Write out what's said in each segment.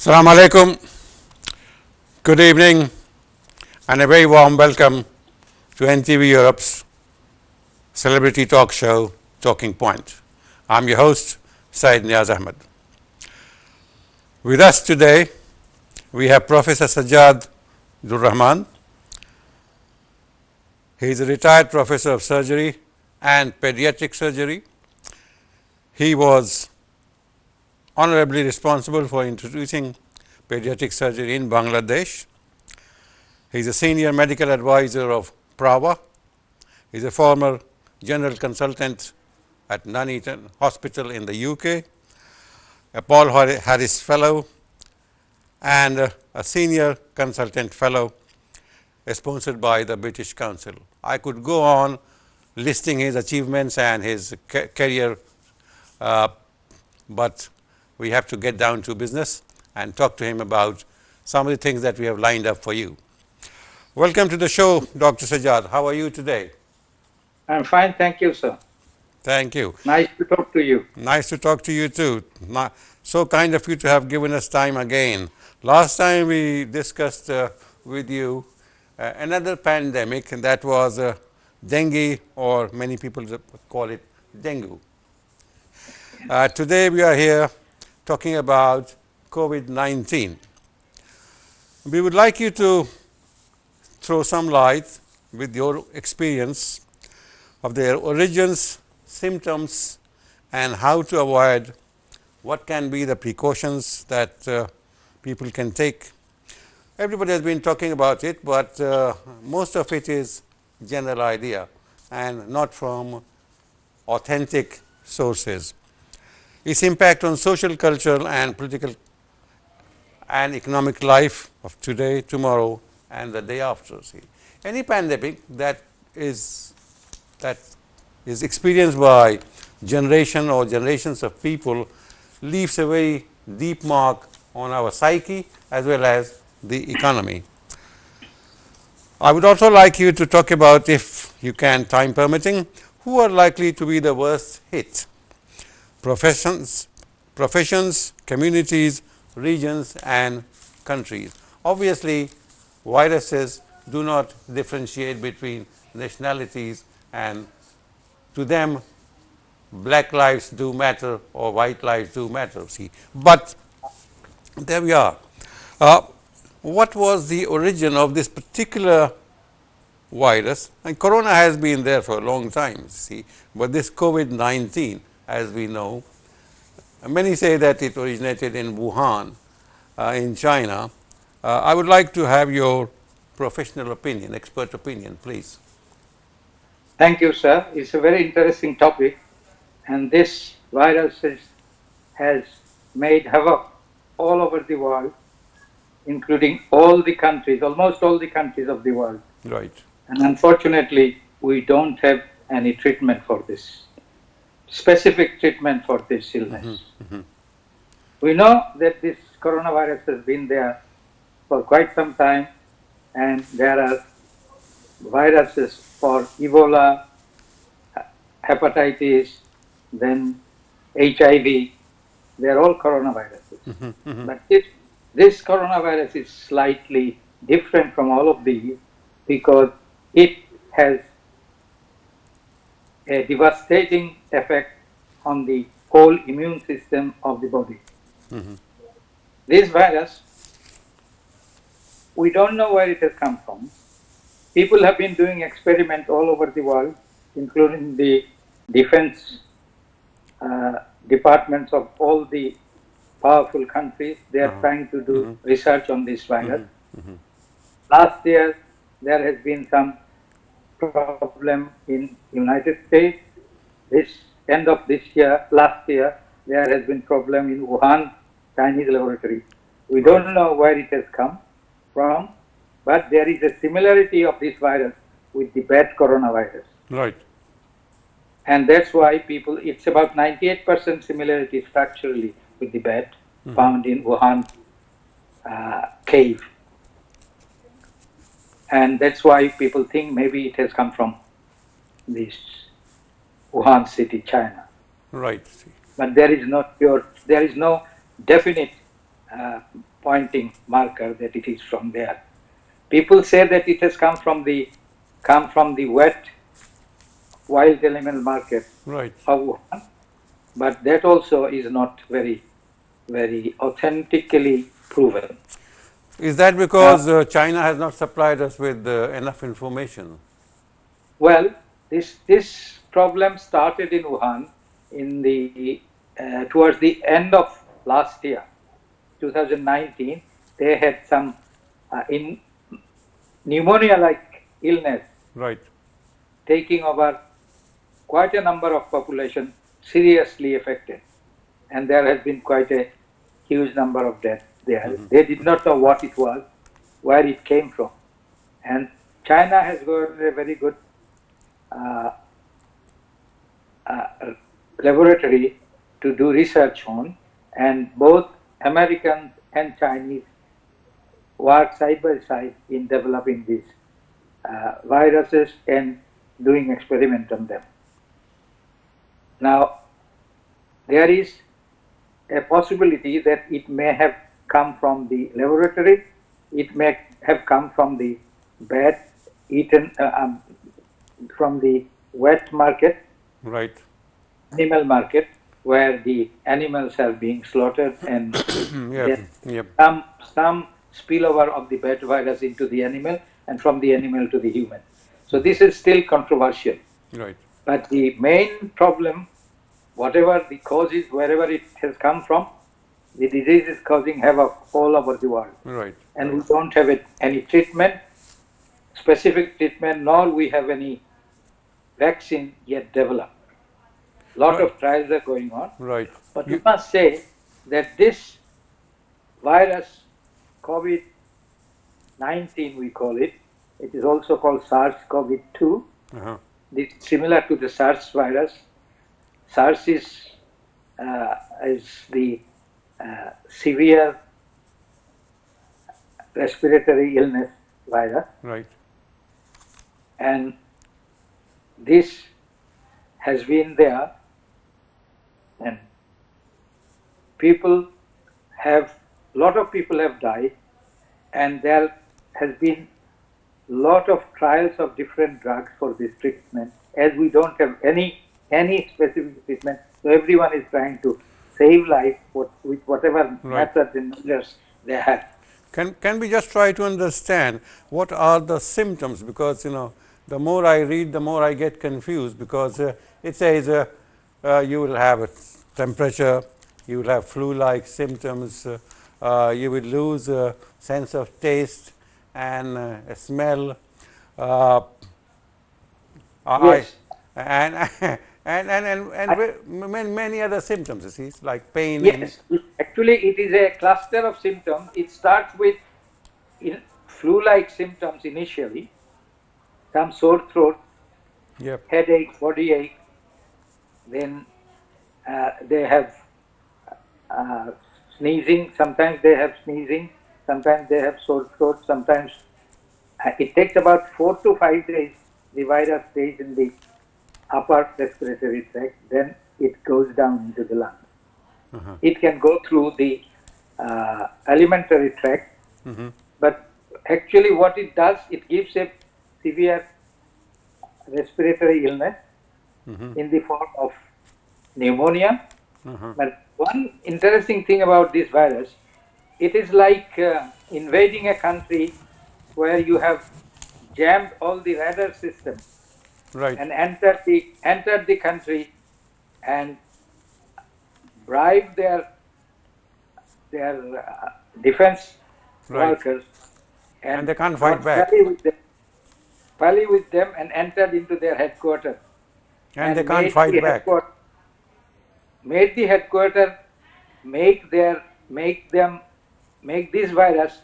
Assalamu alaikum, good evening and a very warm welcome to NTV Europe's celebrity talk show Talking Point. I'm your host Syed Neaz Ahmad. With us today we have Professor Sajjadul. He is a retired professor of surgery and pediatric surgery. He was honorably responsible for introducing pediatric surgery in Bangladesh. He is a senior medical advisor of PRAVA. He is a former general consultant at Nuneaton Hospital in the UK, a Paul Harris Fellow, and a senior consultant fellow sponsored by the British Council. I could go on listing his achievements and his career, but we have to get down to business and talk to him about some of the things that we have lined up for you. Welcome to the show, Dr. Sajjad. How are you today? I'm fine, thank you, sir. Thank you. Nice to talk to you. Nice to talk to you too. So kind of you to have given us time again. Last time we discussed with you another pandemic, and that was dengue, or many people call it dengue. Today we are here talking about COVID-19. We would like you to throw some light with your experience of their origins, symptoms, and how to avoid, what can be the precautions that people can take. Everybody has been talking about it, but most of it is general idea and not from authentic sources. Its impact on social, cultural, and political and economic life of today, tomorrow, and the day after. See, any pandemic that is experienced by generation or generations of people leaves a very deep mark on our psyche as well as the economy. I would also like you to talk about, if you can, time permitting, who are likely to be the worst hit. Professions, communities, regions, and countries. Obviously, viruses do not differentiate between nationalities, and to them black lives do matter or white lives do matter. See, but there we are. What was the origin of this particular virus? And corona has been there for a long time, see, but this COVID-19, as we know, many say that it originated in Wuhan, in China. I would like to have your professional opinion, expert opinion, please. Thank you, sir. It's a very interesting topic, and this virus has made havoc all over the world, including all the countries, almost all the countries of the world. Right. And unfortunately, we don't have any treatment for this, specific treatment for this illness. We know that this coronavirus has been there for quite some time, and there are viruses for Ebola, hepatitis, then HIV. They are all coronaviruses. But this coronavirus is slightly different from all of these because it has a devastating effect on the whole immune system of the body. This virus, we don't know where it has come from. People have been doing experiments all over the world, including the defense departments of all the powerful countries. They are trying to do research on this virus. Last year, there has been some problem in United States. This end of this year, last year, there has been problem in Wuhan, Chinese laboratory. We don't know where it has come from, but there is a similarity of this virus with the bat coronavirus. Right. And that's why people, it's about 98% similarity structurally with the bat found in Wuhan cave. And that's why people think maybe it has come from this Wuhan city, China. Right. But there is no definite pointing marker that it is from there. People say that it has come from the wet wild animal market Right. of Wuhan, but that also is not very authentically proven. Is that because China has not supplied us with enough information? Well, this problem started in Wuhan in the towards the end of last year, 2019. They had some in pneumonia-like illness Right. taking over quite a number of population seriously affected, and there has been quite a huge number of deaths there. They did not know what it was, where it came from, and China has got a very good uh, laboratory to do research on, and both Americans and Chinese work side by side in developing these viruses and doing experiment on them. Now, there is a possibility that it may have come from the laboratory, it may have come from the bad eaten, from the wet market, Right. animal market, where the animals are being slaughtered and Yep. then Yep. some spillover of the bad virus into the animal and from the animal to the human. So this is still controversial. Right. But the main problem, whatever the cause is, wherever it has come from, the disease is causing havoc all over the world. Right. And we don't have any treatment, specific treatment, nor we have any vaccine yet developed. Lot Right. of trials are going on. Right. But we must say that this virus, COVID-19 we call it, it is also called SARS-CoV-2. Uh-huh. It's similar to the SARS virus. SARS is the severe respiratory illness virus, Right. and this has been there, and lot of people have died, and there has been lot of trials of different drugs for this treatment, as we don't have any specific treatment. So everyone is trying to save life with whatever methods and measures they have. Can we just try to understand what are the symptoms? Because the more I read, the more I get confused, because it says you will have a temperature, you will have flu-like symptoms, you will lose a sense of taste and a smell. Yes. And many other symptoms, you see, like pain. Yes, actually it is a cluster of symptoms. It starts with flu-like symptoms initially, some sore throat, Yep. headache, body ache. Then they have sneezing. Sometimes they have sneezing. Sometimes they have sore throat. Sometimes it takes about 4 to 5 days. The virus stays in the upper respiratory tract. Then it goes down into the lungs. It can go through the alimentary tract, but actually what it does, it gives a severe respiratory illness in the form of pneumonia. But one interesting thing about this virus, it is like invading a country where you have jammed all the radar system Right. and entered the country and bribe their defense workers, And they can't fight got back. pally with them and entered into their headquarters. And they can't fight back. Made the headquarters make this virus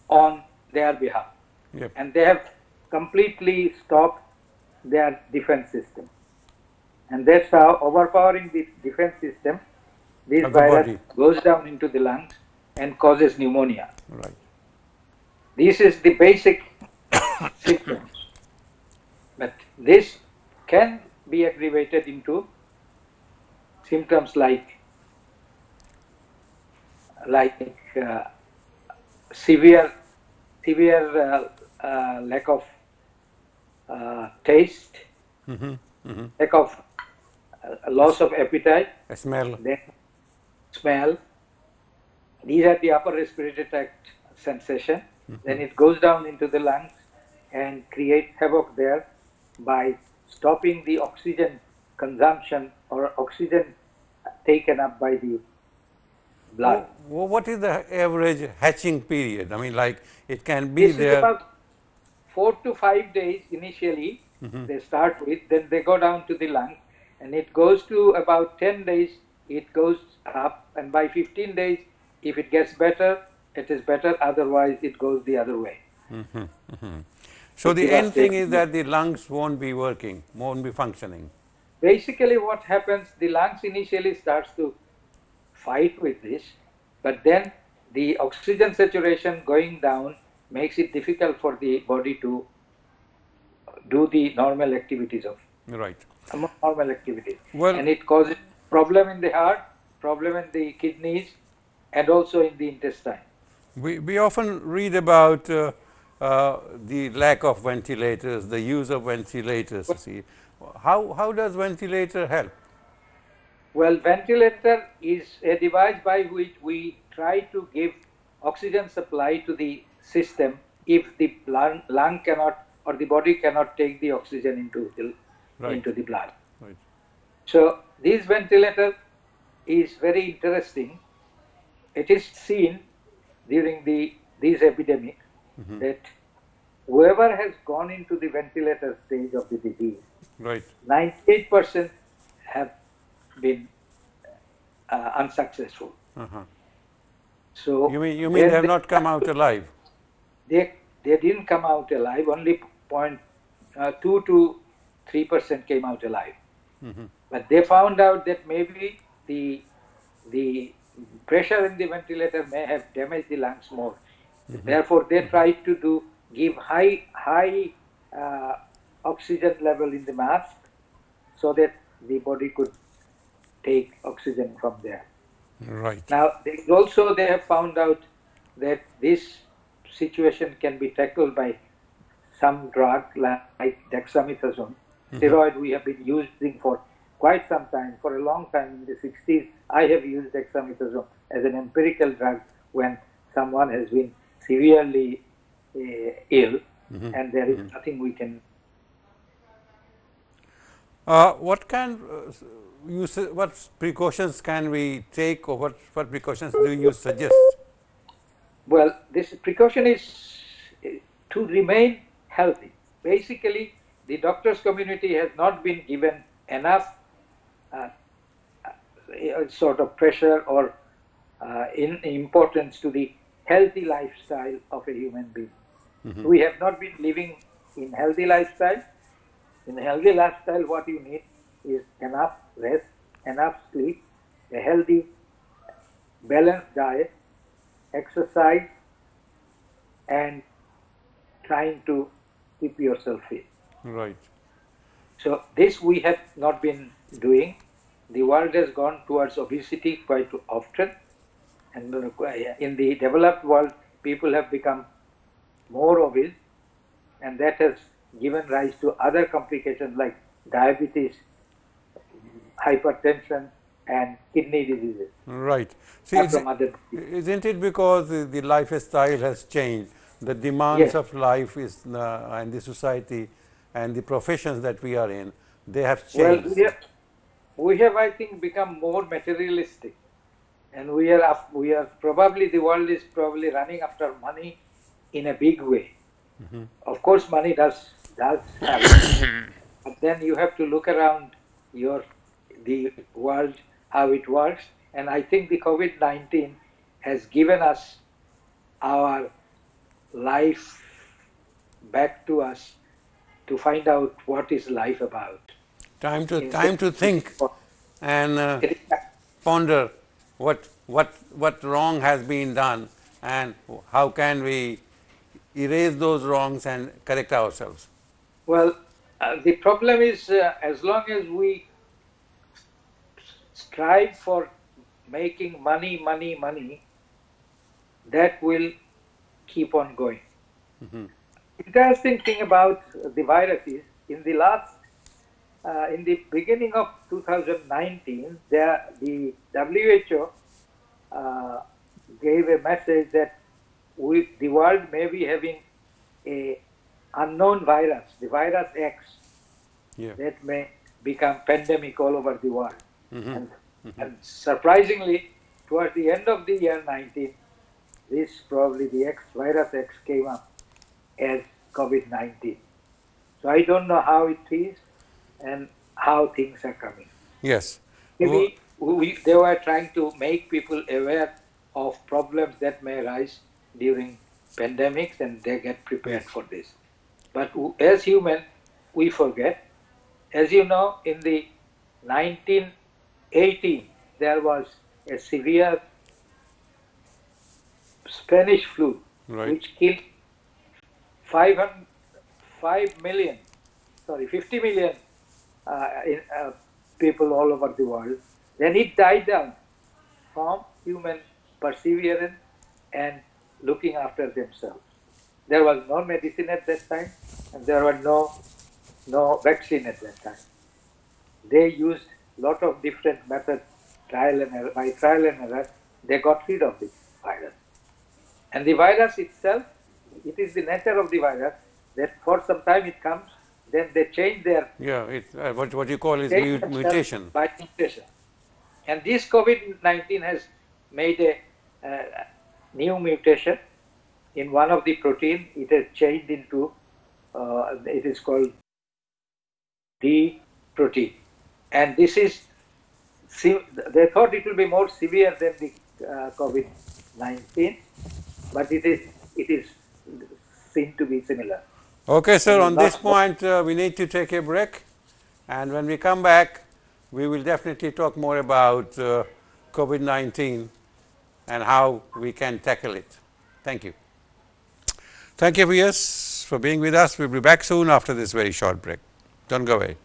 on their behalf. Yep. And they have completely stopped their defense system. And that's how, overpowering the defense system, this virus goes down into the lungs and causes pneumonia. Right. This is the basic symptoms. But this can be aggravated into symptoms like like severe lack of taste, lack of loss of appetite, A smell. then smell. These are the upper respiratory tract sensation. Then it goes down into the lungs and creates havoc there by stopping the oxygen consumption or oxygen taken up by the blood. What is the average hatching period? I mean, like it can be This is there. about 4 to 5 days initially. They start with, then they go down to the lungs, and it goes to about 10 days. It goes up, and by 15 days, if it gets better, it is better. Otherwise, it goes the other way. So It the end thing devastates is that the lungs won't be working, won't be functioning. Basically, what happens, the lungs initially starts to fight with this, but then the oxygen saturation going down makes it difficult for the body to do the normal activities of Right. normal activities. Well, And it causes problem in the heart, problem in the kidneys, and also in the intestine. we often read about the lack of ventilators, the use of ventilators. You see, how does ventilator help? Well, ventilator is a device by which we try to give oxygen supply to the system if the lung cannot or the body cannot take the oxygen into the blood. Right. So this ventilator is very interesting. It is seen during this epidemic that whoever has gone into the ventilator stage of the disease, Right. 98% have been unsuccessful. So You mean they have not come out alive? they didn't come out alive. Only 0.2 to 3% came out alive. But they found out that maybe the pressure in the ventilator may have damaged the lungs more. Therefore, they tried to give high oxygen level in the mask so that the body could take oxygen from there. Right. Now, they have found out that this situation can be tackled by some drug like dexamethasone. Steroid we have been using for quite some time, for a long time. In the 60s, I have used dexamethasone as an empirical drug when someone has been severely ill and there is nothing we can. What can what precautions can we take, or what precautions do you suggest? Well, this precaution is to remain healthy. Basically, the doctors community has not been given enough sort of pressure or in importance to the healthy lifestyle of a human being. We have not been living in healthy lifestyle. In a healthy lifestyle, what you need is enough rest, enough sleep, a healthy, balanced diet, exercise, and trying to keep yourself fit. Right. So this we have not been doing. The world has gone towards obesity quite often, and in the developed world, people have become more obese, and that has given rise to other complications like diabetes, hypertension, and kidney diseases. Right. See, isn't it because the lifestyle has changed? The demands of life is and the society and the professions that we are in, they have changed. Well, we have, I think, become more materialistic, and we are probably, the world is probably running after money in a big way. Of course, money does happen, but then you have to look around the world, how it works, and I think the COVID-19 has given us our life back to us to find out what is life about. Time to think and ponder what wrong has been done and how can we erase those wrongs and correct ourselves. Well, the problem is as long as we strive for making money, that will keep on going. Interesting thing about the virus is in the beginning of 2019, the WHO gave a message that the world may be having a unknown virus, the virus X, that may become pandemic all over the world. And surprisingly, towards the end of the year 19, the virus X came up as COVID-19. So I don't know how it is and how things are coming. Yes. Maybe they were trying to make people aware of problems that may arise during pandemics, and they get prepared for this. But as humans, we forget. As you know, in the 1918, there was a severe Spanish flu, which killed 50 million people all over the world. Then it died down from human perseverance and looking after themselves. There was no medicine at that time, and there were no vaccine at that time. They used a lot of different methods, trial and error. By trial and error, they got rid of the virus. And the virus itself, it is the nature of the virus that for some time it comes, then they change their what you call is mutation. By mutation. And this COVID-19 has made a new mutation in one of the protein. It has changed into it is called D protein, and this is they thought it will be more severe than the COVID-19, but it is seen to be similar. Okay, sir. On this point, we need to take a break, and when we come back, we will definitely talk more about COVID-19 and how we can tackle it. Thank you. Thank you, viewers, for being with us. We'll be back soon after this very short break. Don't go away.